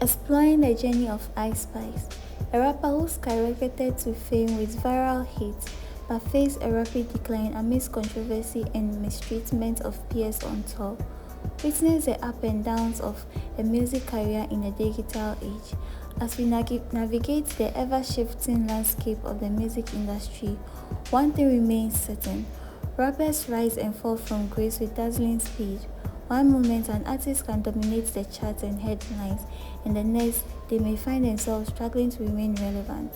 Exploring the journey of Ice Spice, a rapper who skyrocketed to fame with viral hits but faced a rapid decline amidst controversy and mistreatment of peers on tour. Witness the up and downs of a music career in a digital age. As we navigate the ever-shifting landscape of the music industry, one thing remains certain. Rappers rise and fall from grace with dazzling speed. One moment an artist can dominate the charts and headlines, and the next they may find themselves struggling to remain relevant.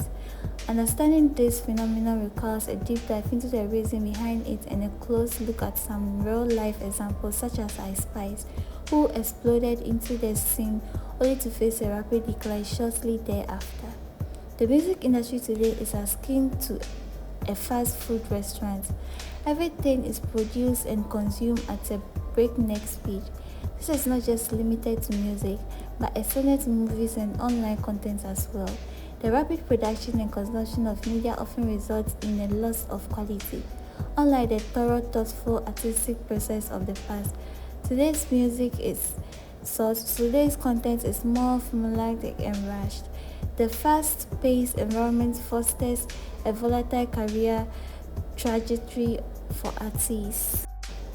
Understanding this phenomenon requires a deep dive into the reason behind it and a close look at some real-life examples such as Ice Spice, who exploded into the scene only to face a rapid decline shortly thereafter. The music industry today is akin to a fast food restaurant. Everything is produced and consumed at a breakneck speed. This is not just limited to music, but extended to movies and online content as well. The rapid production and consumption of media often results in a loss of quality. Unlike the thorough, thoughtful, artistic process of the past, today's content is more formulaic and rushed. The fast-paced environment fosters a volatile career trajectory for artists.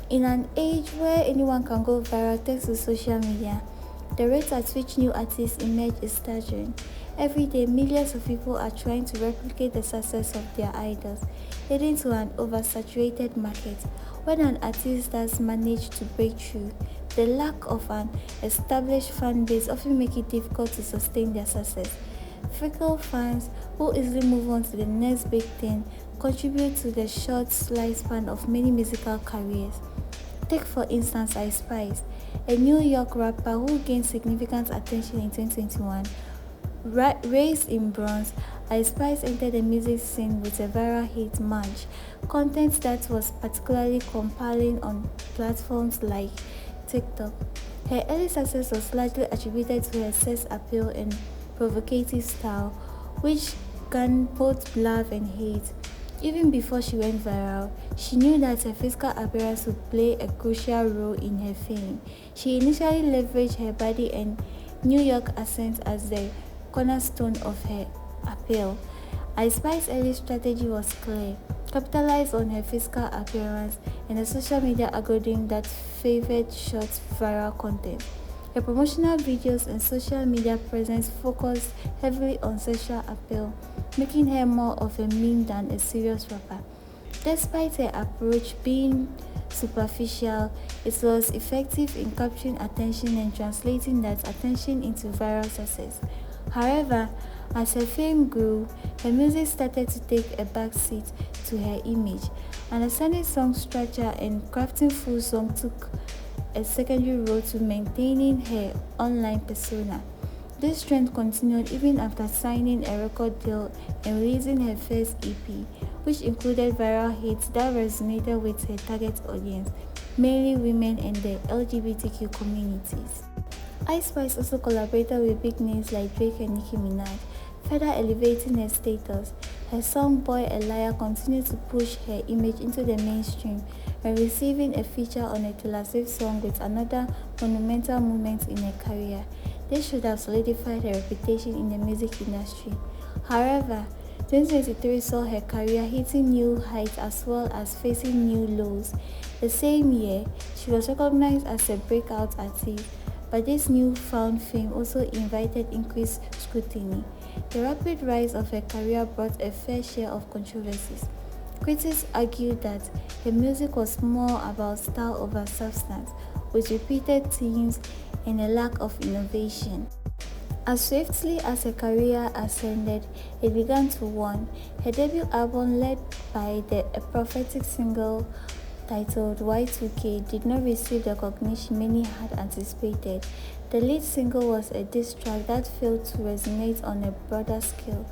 In an age where anyone can go viral thanks to social media, the rate at which new artists emerge is staggering. Every day, millions of people are trying to replicate the success of their idols, leading to an oversaturated market. When an artist does manage to break through, the lack of an established fan base often makes it difficult to sustain their success. Fickle fans who easily move on to the next big thing contribute to the short lifespan of many musical careers. Take for instance Ice Spice, a New York rapper who gained significant attention in 2021. Raised in Bronx, Ice Spice entered the music scene with a viral hit Munch, content that was particularly compelling on platforms like TikTok. Her early success was largely attributed to her sex appeal and provocative style, which garnered both love and hate. Even before she went viral, she knew that her physical appearance would play a crucial role in her fame. She initially leveraged her body and New York accent as the cornerstone of her appeal. Ice Spice's early strategy was clear: capitalize on her physical appearance and a social media algorithm that favored short viral content. Her promotional videos and social media presence focused heavily on sexual appeal, making her more of a meme than a serious rapper. Despite her approach being superficial, it was effective in capturing attention and translating that attention into viral success. However, as her fame grew, her music started to take a backseat to her image. Understanding song structure and crafting full song took a secondary role to maintaining her online persona. This trend continued even after signing a record deal and releasing her first EP, which included viral hits that resonated with her target audience, mainly women and the LGBTQ communities. Ice Spice also collaborated with big names like Drake and Nicki Minaj, further elevating her status. Her song Boy a Liar continued to push her image into the mainstream and receiving a feature on a Taylor Swift song with another monumental moment in her career. This should have solidified her reputation in the music industry. However, 2023 saw her career hitting new heights as well as facing new lows. The same year, she was recognized as a breakout artist, but this newfound fame also invited increased scrutiny. The rapid rise of her career brought a fair share of controversies. Critics argued that her music was more about style over substance, with repeated themes and a lack of innovation. As swiftly as her career ascended, it began to wane. Her debut album, led by a prophetic single titled Y2K, did not receive the recognition many had anticipated. The lead single was a diss track that failed to resonate on a broader scale.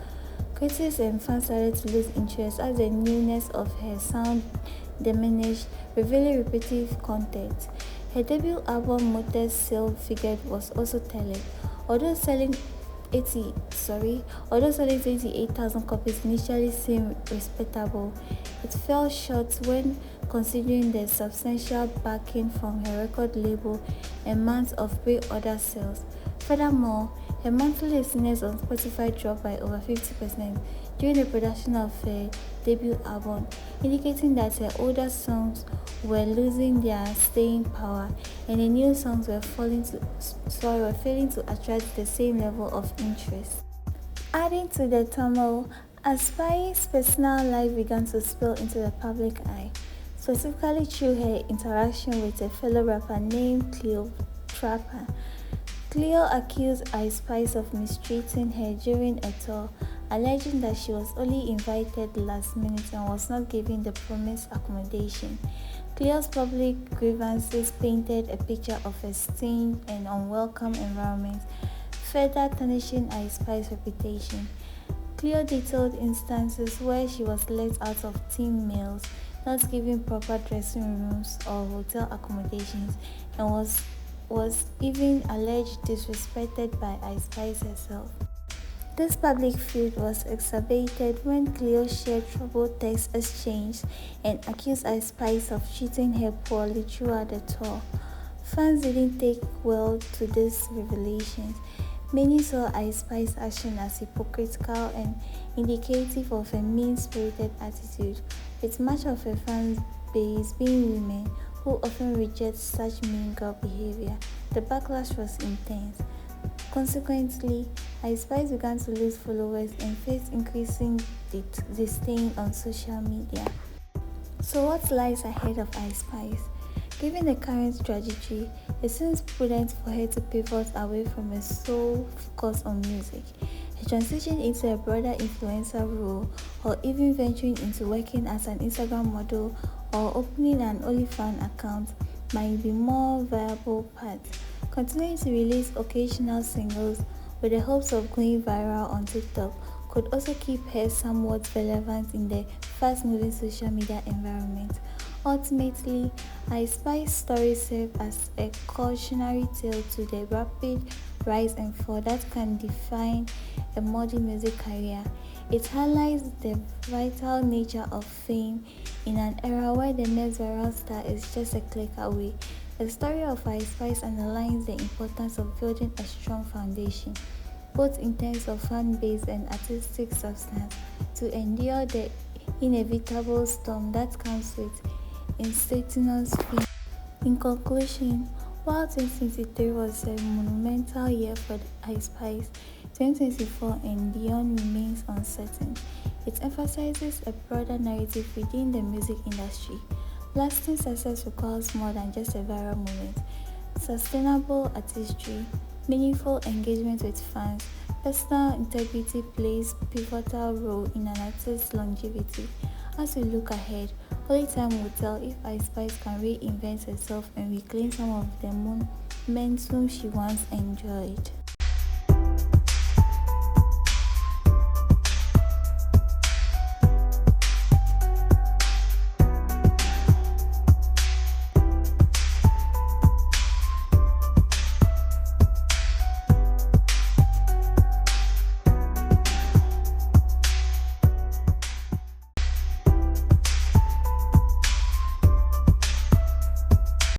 Critics and fans started to lose interest as the newness of her sound diminished, revealing repetitive content. Her debut album modest sale figure was also telling. Although selling 28,000 copies initially seemed respectable, it fell short when considering the substantial backing from her record label and months of pre-order sales. Furthermore, Her monthly listeners on Spotify dropped by over 50% during the production of her debut album, indicating that her older songs were losing their staying power and the new songs were failing to attract the same level of interest. Adding to the turmoil, Aspire's personal life began to spill into the public eye, specifically through her interaction with a fellow rapper named Cleo Trapper. Cleo accused Ice Spice of mistreating her during a tour, alleging that she was only invited last minute and was not given the promised accommodation. Cleo's public grievances painted a picture of a stinged and unwelcome environment, further tarnishing Ice Spice's reputation. Cleo detailed instances where she was let out of team meals, not given proper dressing rooms or hotel accommodations, and was even alleged disrespected by Ice Spice herself. This public feud was exacerbated when Cleo shared troubled text exchanges and accused Ice Spice of treating her poorly throughout the tour. Fans didn't take well to these revelations. Many saw Ice Spice's action as hypocritical and indicative of a mean-spirited attitude, with much of her fan base being women who often reject such mean girl behavior. The backlash was intense. Consequently, Ice Spice began to lose followers and faced increasing disdain on social media. So what lies ahead of Ice Spice? Given the current trajectory, it seems prudent for her to pivot away from a sole focus on music, a transition into a broader influencer role, or even venturing into working as an Instagram model or opening an OnlyFans account might be more viable paths. Continuing to release occasional singles with the hopes of going viral on TikTok could also keep her somewhat relevant in the fast-moving social media environment. Ultimately, Ice Spice's story serves as a cautionary tale to the rapid rise and fall that can define a modern music career. It highlights the vital nature of fame in an era where the next viral star is just a click away. The story of Ice Spice underlines the importance of building a strong foundation, both in terms of fan base and artistic substance, to endure the inevitable storm that comes with instantaneous fame. In conclusion, while 2023 was a monumental year for the Ice Spice, 2024 and beyond remains uncertain. It emphasizes a broader narrative within the music industry. Lasting success requires more than just a viral moment. Sustainable artistry, meaningful engagement with fans, personal integrity plays a pivotal role in an artist's longevity. As we look ahead, only time will tell if Ice Spice can reinvent herself and reclaim some of the momentum she once enjoyed.